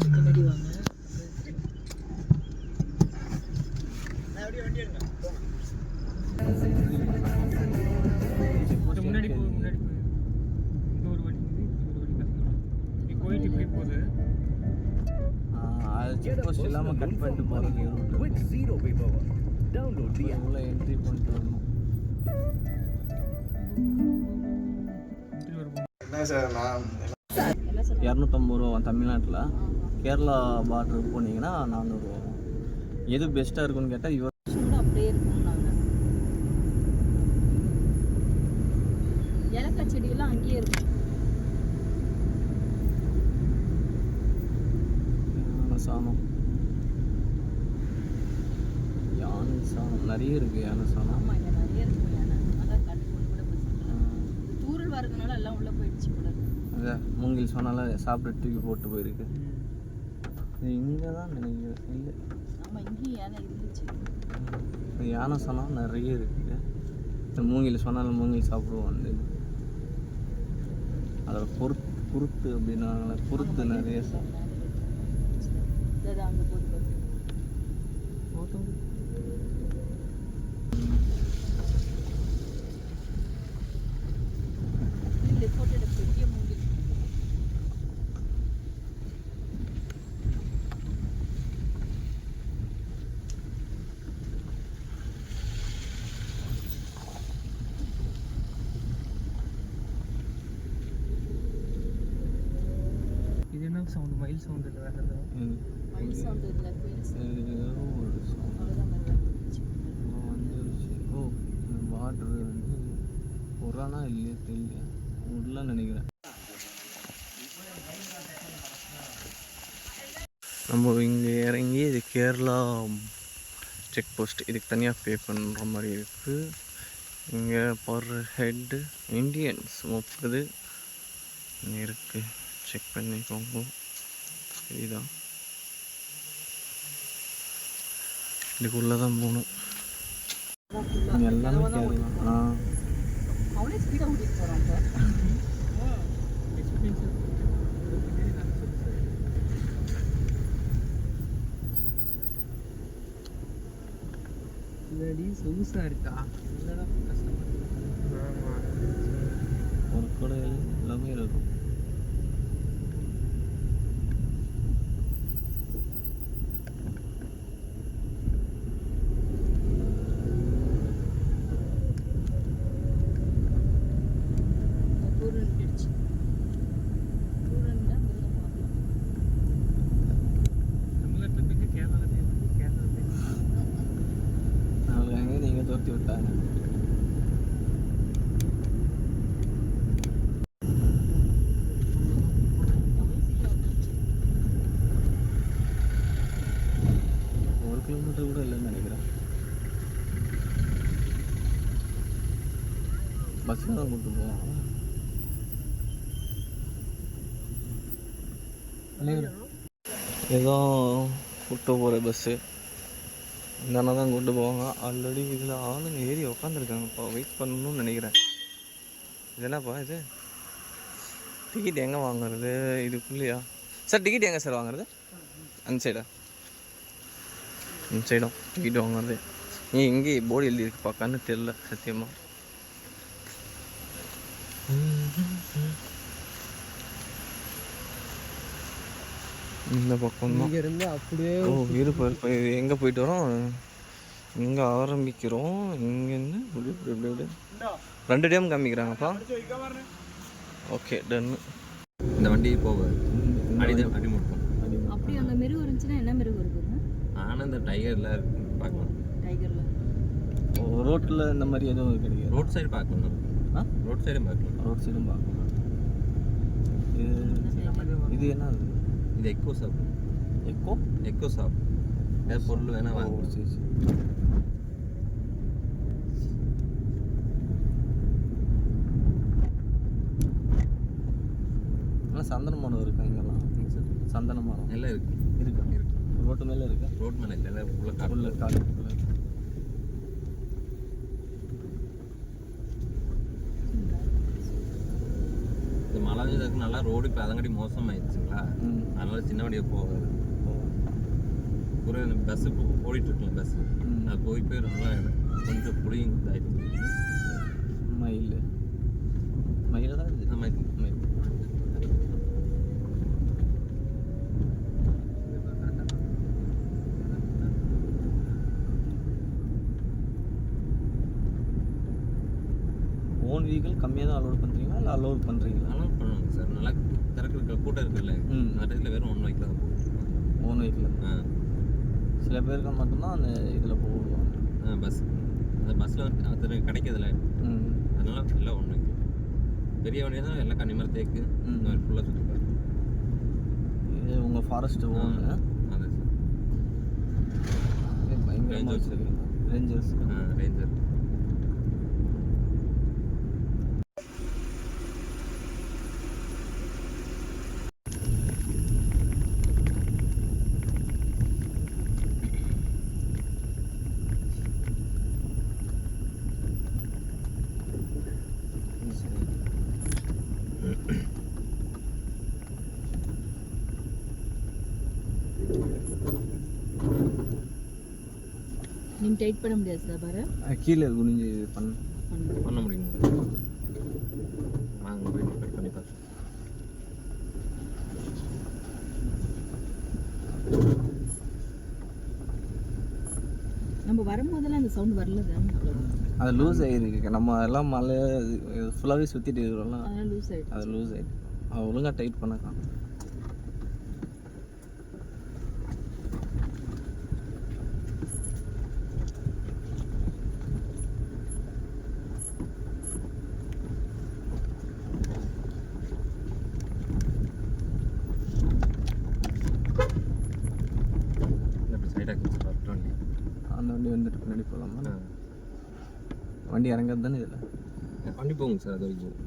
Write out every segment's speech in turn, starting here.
பின்னாடி வாங்க. முன்னாடி போ, முன்னாடி போ. இங்க ஒரு வழி இருக்குது, இங்க ஒரு வழி கட்டணும். நீ போயிட்டு இப்படி போகுது. அது செக் போஸ்ட் இல்லாமல் கட் பண்ணிட்டு போகிறது எவ்வளோ என்ட்ரி பண்ணிட்டு வரணும். என்ன சார் நான் 250 ரூபா தமிழ்நாட்டில். கேரளா பார்டர் போனீங்கன்னா 400 ரூபா. எது பெஸ்ட்டாக இருக்குன்னு கேட்டால் இவர் அப்படியே இருக்கும். நாங்கள் ஏலக்காய் செடியெல்லாம் அங்கேயே இருக்கும். சாணம், யானை சாணம் நிறைய இருக்குது. யானை சாணம் ஆமாம், இங்கே நிறைய இருக்கும் யானை. அதான் கண்டு கொண்டு கூட பசங்க தூரல் வரதுனால எல்லாம் உள்ளே போயிடுச்சு கூட. அதான் மூங்கில் சொன்னால சாப்பிட்டு தூக்கி போட்டு போயிருக்கு. இது இங்கே தான் நினைக்கிறேன். இல்லை, ஆமாம், இங்கேயும் யானை இருந்துச்சு. யானை சொன்னால் நிறைய இருக்குது. இந்த மூங்கில் சொன்னாலும் மூங்கில் சாப்பிடுவோம். வந்து அதில் குருத்து அப்படின்னாங்களே, குருத்து நிறைய சாப்பிடும். அங்கே போட்டு போட்டு பெரிய மூங்கில். இது என்ன சவுண்டு? மயில் சவுண்டு இல்லை, வேற ஏதாவது? மயில் சவுண்டு இல்லை, குயில் சவுண்டு. அவ்வளோதான் வந்துருச்சு. ஓ, வாட்ரு வந்து கொரோனா இல்லையே தெரியல, உள்ள நினைக்கிறேன். நம்ம இங்கே இறங்கி இது கேரளா செக் போஸ்ட், இதுக்கு தனியாக பே பண்ணுற மாதிரி இருக்குது. இங்கே பர் ஹெட்டு இண்டியன்ஸ் 30 இருக்குது. செக் பண்ணிக்கோங்க. இதுதான், இதுக்குள்ளே தான் போகணும். எல்லாமே கேரளா. அவனே ஸ்பீடாக ஓட்டிட்டு போகிறாங்க. இல்லாடி சொகுசாக இருக்கா? இல்லைடா, கஷ்டமாக. ஆமாம், ஒரு கடையில் எல்லாமே இருக்கும். துரத்தி விட்டாங்க. ஒரு கிலோமீட்டர் கூட இல்லைன்னு நினைக்கிறேன். பஸ்ஸில் தான் கூப்பிட்டு போவாங்க. ஏதோ கூப்பிட்டு போகிற பஸ்ஸு இந்த அண்ணா தான் கொண்டு போவாங்க. ஆல்ரெடி இதில் ஆளுங்க ஏறி உக்காந்துருக்காங்கப்பா, வெயிட் பண்ணணும்னு நினைக்கிறேன். இது என்னப்பா இது? டிக்கெட் எங்கே வாங்குறது? இதுக்குள்ளேயா சார்? டிக்கெட் எங்கே சார் வாங்குறது? அந்த சைடா? இந்த சைடும் டிக்கெட் வாங்குறது. ஏன் எங்கே போர்டு எழுதியிருக்குப்பா, கண்ணு தெரில சத்தியமாக. இந்த பக்கம் தான் இருந்து அப்படியே. ஓ, இருப்பா. எங்கே போயிட்டு வரோம்? இங்கே ஆரம்பிக்கிறோம். இங்கேருந்து இப்படி 2 டைம் காமிக்கிறாங்கப்பா. ஓகே, டன்னு. இந்த வண்டி போகுது அடி முட்டும். அப்படி அங்கே மிருகம் இருந்துச்சுன்னா என்ன மிருகம் இருக்குங்க? ஆனால் இந்த டைகரில் பார்க்கலாம். டைகரில் ரோட்டில் இந்த மாதிரி எதுவும் கிடையாது. ரோட் சைடு பார்க்கணும். ரோட் சைடும் பார்க்கலாம். ரோட் சைடும் பார்க்கலாம். இது என்ன? இது எக்கோ ஷாப். Echo shop. ஏதாவது பொருள் வேணால் வாங்க. சரி சரி. ஆனால் சந்தன மரம் இருக்கா இங்கெல்லாம்? சந்தன மரம் எல்லாம் இருக்கு. ரோட்டு மேலே இருக்கா? ரோட் மேலே இல்லை, எல்லாம் உள்ள உள்ள காடு. இந்த மழை போகிறதுக்கு நல்லா ரோடு இப்போ அதங்காட்டி மோசமாயிடுச்சுங்களா, ம். அதனால சின்ன வண்டியை போகாது. ஒரு பஸ்ஸு ஓடிட்டு இருக்குல்ல பஸ்ஸு, ம். அது போய் போய் நல்லா கொஞ்சம் புளியும் இதாகிடுச்சு. மயில் மயில் தான் இது. நம்ம மயில். ஓன் வெஹிக்கிள் கம்மியாக தான் அலோட் பண்ணுறீங்களா இல்லை அலோட் பண்ணுறீங்களா? அலோட் பண்ணுவாங்க சார். நல்லா திறக்கு இருக்க கூட்டம் இருக்குல்ல, ம். அந்த இடத்துல வெறும் 1 பைக்கில் தான் போகும். Own vehicle. சில பேருக்கு மட்டும்தான் அந்த இதில் போடுவாங்க. பஸ் அந்த பஸ்ஸில் அது கிடைக்கிறதுல, ம். அதனால எல்லாம் 1 பைக். பெரிய வண்டியாக தான் எல்லாம் கன்னிமரம் தேக்கு ம். இந்த மாதிரி ஃபுல்லாக சுற்றி பார்க்கணும். இது உங்கள் ஃபாரஸ்ட் ஓனு. அதான் சார். பயங்கரமாக Rangers. வச்சுருக்கீங்க. ரேஞ்சர்ஸ். ரேஞ்சர். நீங்க டைட் பண்ண முடியாது சார் பாரு. கீழே குனிஞ்சு பண்ண முடியுங்க. வாங்க போய் ட்ரை பண்ணி பார்த்து. நம்ம வரும்போதெல்லாம் அந்த சவுண்ட் வரல தானே, அது லூஸ் ஆகிருக்கு. நம்ம எல்லாம் மலை ஃபுல்லாகவே சுற்றிட்டு இருக்கிறோம்ல, அதெல்லாம் லூஸ் ஆயிடுச்சு. அது லூஸ் ஆகிடுது. அது ஒழுங்காக டைட் பண்ணலாம். இப்படி சைடாக சார் வண்டி. அந்த வண்டி வந்துட்டு பின்னாடி போகலாமா? வண்டி இறங்கிறது தானே இதில். வண்டி போகுங்க சார் அது வரைக்கும்.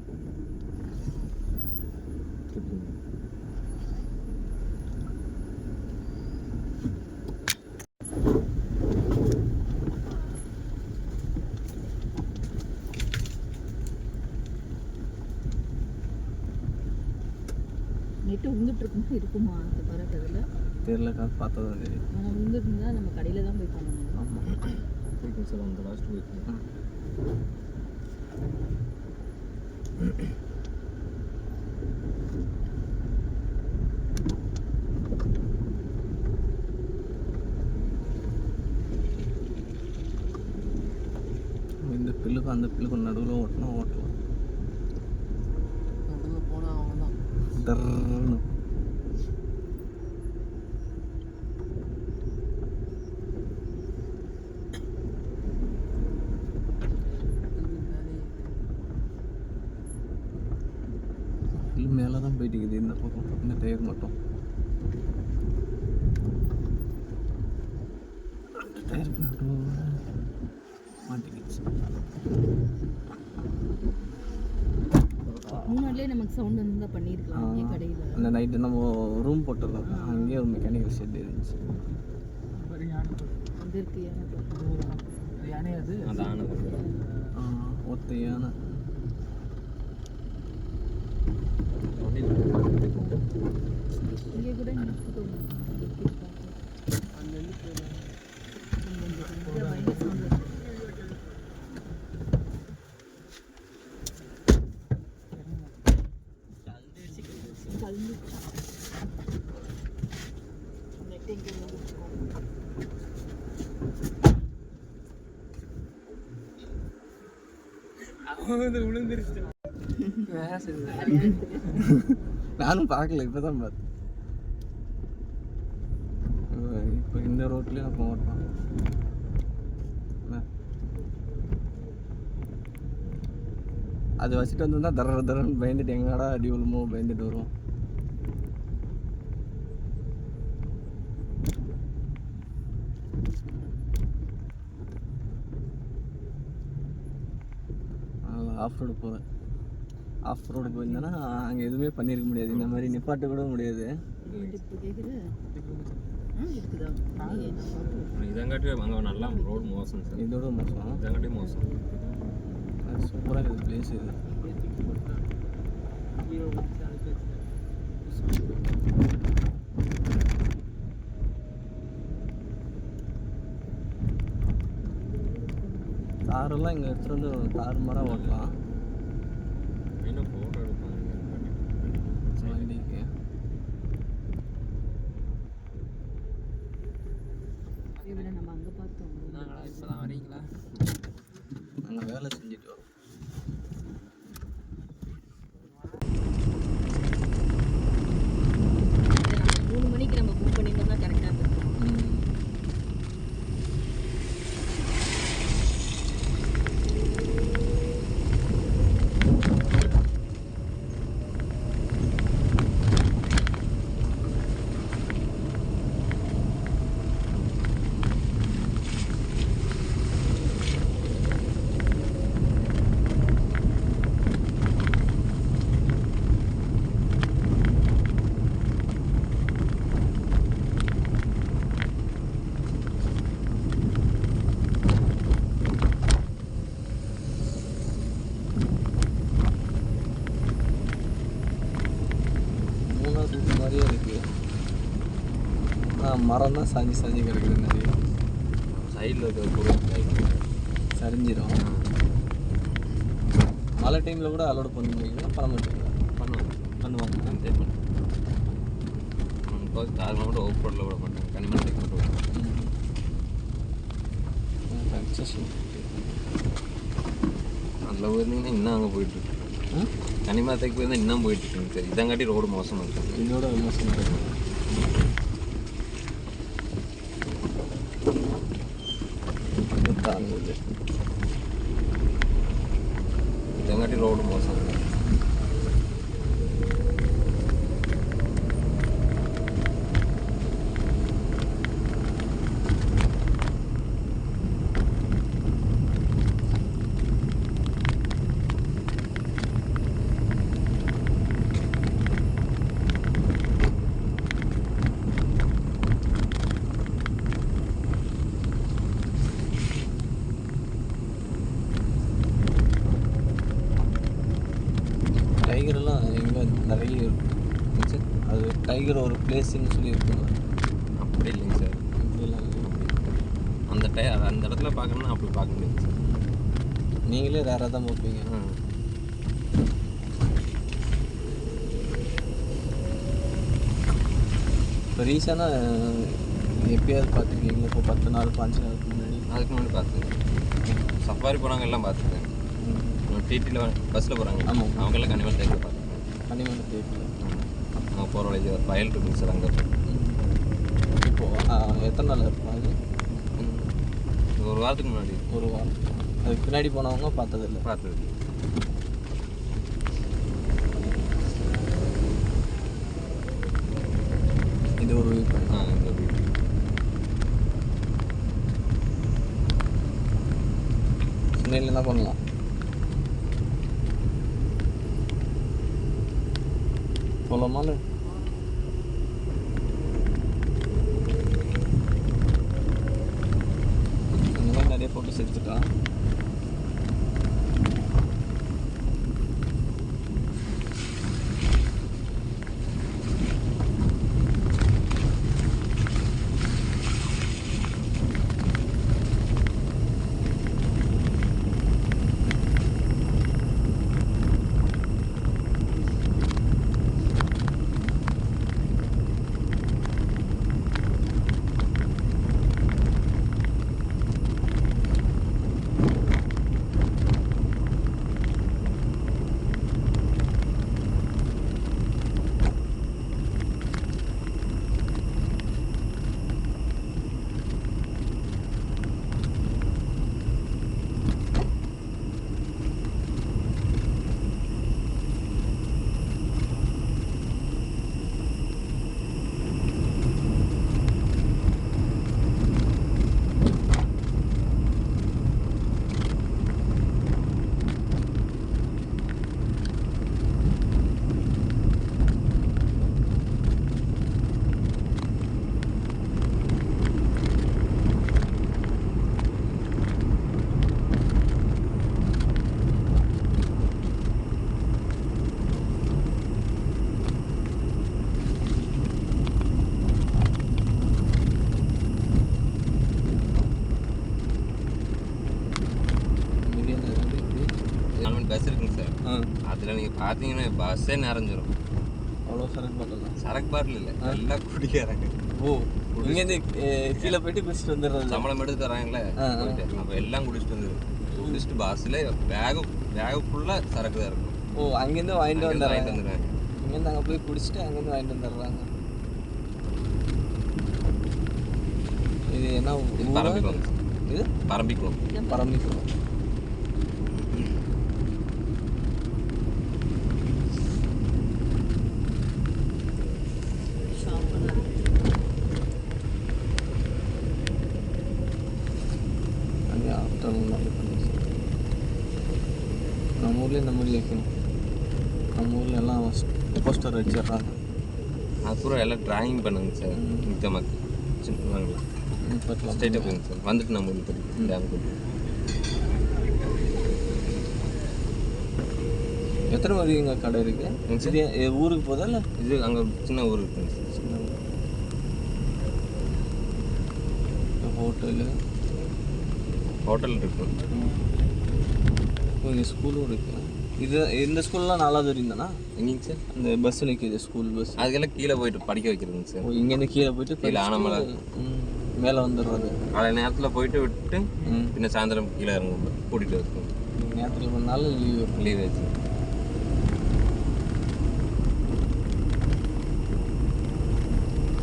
நெட்டு உந்துட்டு இருக்குமா அந்த பறக்கிறதுல? தெரியல, பார்த்தது தான் தெரியும். ஆனால் உந்துட்டு இருந்தால் நம்ம கடையில் தான் போய் பண்ணணும். ஆமாம். போய்க்குங்க சார், அந்த லாஸ்ட் போய்க்குங்க. இந்த பில்லுக்கும் அந்த பில்லுக்கும் நடுவில் ஓட்டலாம். நடுவில் போனால் அவங்க தான் டர்னு. பில்லு மேலே தான் போயிட்டு இருக்குது இந்த பக்கம், இந்த டயர் மட்டும். டயருக்கு நடுவில் மாட்டிக்கிச்சு. முன்னாடியே நமக்கு சவுண்ட் வந்து தான் பண்ணியிருக்கலாம் இங்கே கடையில். அந்த நைட்டு நம்ம ரூம் போட்டுருந்தோம், அங்கேயே ஒரு மெக்கானிக்கல் ஷெட் இருந்துச்சு. அது இருக்கு யானை. யானை அது அந்த ஆனை ஒத்தையான இங்கே கூட விழுந்துருச்சு. நானும் பார்க்கல, இப்போ தான் பார்த்தேன். இப்போ இந்த ரோட்லேயும் அப்போ ஓட்டலாம். அது வச்சுட்டு வந்திருந்தா தரன்னு பயந்துட்டு எங்கடா அடி விழுமோ பயந்துட்டு வருவோம். ஆஃப் ரோடு போகிறேன். ஆஃப் ரோடு போயிருந்தேன்னா அங்கே எதுவுமே பண்ணியிருக்க முடியாது, இந்த மாதிரி நிப்பாட்ட கூட முடியாது. இதங்காட்டி அங்கே நல்லா ரோடு மோசம் சார். இதோட மோசம், இதங்காட்டி மோசம். சூப்பராக இருக்குது பிளேஸ் இது. காரெல்லாம் இங்கே எடுத்துகிட்டு வந்து தாறு மரம் ஓட்டலாம் இன்னும் ஃபோட்டோ எடுப்பாங்க வண்டிக்கு. இவரை நம்ம அங்கே பார்த்தோம். இப்போ தான் வரீங்களா? நாங்கள் வேலை செஞ்சுட்டு வரோம். இதை நம்ம 3 மணிக்கு நம்ம புக் பண்ணியிருந்தோம்னா கரெக்டாக இருந்திருக்கும். மூணாவது மாதிரியே இருக்குது. மரம் தான் சாஞ்சி சாஞ்சி கிடக்குது நிறைய. சைடில் இருக்கிற பொருள் சரிஞ்சிடும். மழை டைமில் கூட அலோடு பண்ண முடியுங்களா? பண்ண மாட்டீங்களா? பண்ணுவாங்க. அந்த பிகாஸ் கார் மட்டும் ஓப் ரோட்டில் விட மாட்டாங்க, கனிமலை டேக் மட்டும் அதில் போயிருந்தீங்கன்னா இன்னும் அங்கே போயிட்டுருக்கு. கனிமரத்துக்கு போயிருந்தால் இன்னும் போயிட்டுருக்குங்க சார். இதங்காட்டி ரோடு மோசமாக இருக்குது. இதோட மோசமாக இருக்குது. இதங்காட்டி ரோடு மோசம். டைகரெல்லாம் எங்கே நிறைய இருக்கு. அது டைகர் ஒரு பிளேஸ்ன்னு சொல்லி இருக்குங்க. அப்படி இல்லைங்க சார். அப்படிலாம் இல்லை. அந்த இடத்துல பார்க்கணுன்னா அப்படி பார்க்க முடியாது சார். நீங்களே ரேராக தான் பார்ப்பீங்க. இப்போ ரீசனாக எப்பயாவது பார்த்துருக்கீங்களா? இப்போ 10 நாள் 5 நாளுக்கு முன்னாடி? அதுக்கு முன்னாடி பார்த்துருக்கேன். சஃபாரி போகிறவங்க எல்லாம் பார்த்துருக்கேன். டிடியில் பஸ்ஸில் போகிறாங்க. ஆமாம். அவங்கெல்லாம் கனிமலை டேக்கில் பார்த்துருக்கேன். கனிமலை தேக்கில் அவங்க போகிற வழிக்கு ஒரு வயல் இருக்குங்க சார். அங்கே இப்போது எத்தனை நாள் இருப்பாங்க? ஒரு வாரத்துக்கு முன்னாடி. ஒரு வாரம். அதுக்கு பின்னாடி போனவங்க பார்த்ததில்லை. பார்த்தது. இது ஒரு இந்த வீடு சென்னையில் என்ன பண்ணலாம்? போகலாமால? இந்த மாதிரி நிறைய ஃபோட்டோஸ் எடுத்துட்டா. அதில் நீங்கள் பார்த்தீங்கன்னா பஸ்ஸே நிறைஞ்சிரும். அவ்வளோ சரக்கு பாட்டில் தான். சரக்கு பாட்டில் இல்லை, எல்லாம் குடிக்கிறாங்க. ஓ, இங்கேருந்து கீழே போயிட்டு குடிச்சிட்டு வந்துடுறது. சம்பளம் எடுத்து தராங்களே போயிட்டு அப்போ எல்லாம் குடிச்சிட்டு வந்துடும். குடிச்சிட்டு பஸ்ஸில் பேகு ஃபுல்லாக சரக்கு தான் இருக்கும். ஓ, அங்கேருந்து வாங்கிட்டு வந்துடுறாங்க. வந்துடுறாங்க. இங்கேருந்து அங்கே போய் குடிச்சிட்டு அங்கேருந்து வாங்கிட்டு வந்துடுறாங்க. இது என்ன இது பரம்பிக்குளம். இது பரம்பிக்குளம். பரம்பிக்குளம். அங்கே ஆஃப்டர்நூன் நம்ம ஊர்லேயே இந்த மாதிரி வைக்கணும். நம்ம ஊரில் எல்லாம் போஸ்டர் வச்சிடுறாங்க. அப்புறம் எல்லாம் டிராயிங் பண்ணுங்க சார். மிக்க மக்கள் சின்ன ஸ்டேட்டாக போகுங்க சார். வந்துட்டு நம்ம ஊருக்கு டேமுக்கு. எத்தனை வரைக்கும் இங்கே கடை இருக்கு? சரி, ஊருக்கு போதா இல்லை? இது அங்கே சின்ன ஊர் இருக்குங்க சார். சின்ன ஊர். ஹோட்டல் இருக்கும். இங்கே ஸ்கூலும் இருக்கு. இது இந்த ஸ்கூல்லாம் 4வது வரையும் தானா? எங்கேங்க சார்? இந்த பஸ் நிற்கிது, ஸ்கூல் பஸ். அதுக்கெல்லாம் கீழே போயிட்டு படிக்க வைக்கிறதுங்க சார். இங்கேருந்து கீழே போயிட்டு கீழே ஆனமலை மேலே வந்துடுறது. காலை நேரத்தில் போயிட்டு விட்டு பின்ன சாயந்தரம் கீழே இறங்க கூட்டிகிட்டு வரும். நேரத்தில் பண்ணாலும் லீவ் ஆச்சு.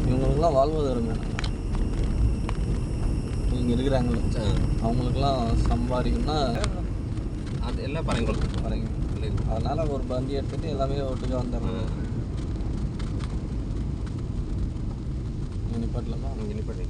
இவங்களுக்குலாம் வாழ்வாதாரம் வேணும். இங்கே இருக்கிறாங்களே அவங்களுக்குலாம் சம்பாதிக்கணும்னா அது எல்லாம் பரங்கிக்குளம். அதனால் ஒரு வண்டி எடுத்துகிட்டு எல்லாமே ஒட்டுக்க வந்துடுறாங்க. நிப்பாட்டலாமா? நிப்பாட்டி